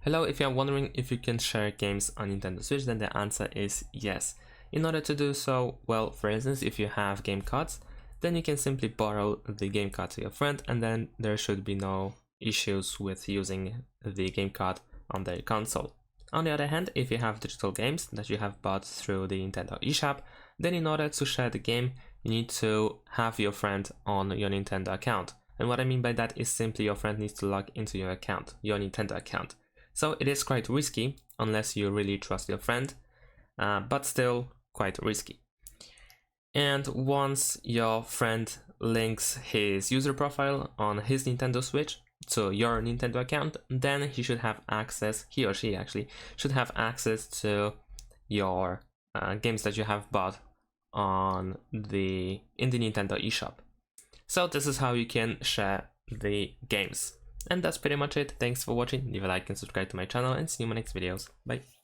Hello, if you are wondering if you can share games on Nintendo Switch, then the answer is yes. In order to do so, well, for instance, if you have game cards, then you can simply borrow the game card to your friend, and then there should be no issues with using the game card on their console. On the other hand, if you have digital games that you have bought through the Nintendo eShop, then in order to share the game, you need to have your friend on your Nintendo account. And what I mean by that is simply your friend needs to log into your account, your Nintendo account. So it is quite risky unless you really trust your friend, but still quite risky. And once your friend links his user profile on his Nintendo Switch to your Nintendo account, then he should have access, he or she actually, should have access to your games that you have bought in the Nintendo eShop. So this is how you can share the games. And that's pretty much it. Thanks for watching. Leave a like and subscribe to my channel, and see you in my next videos. Bye.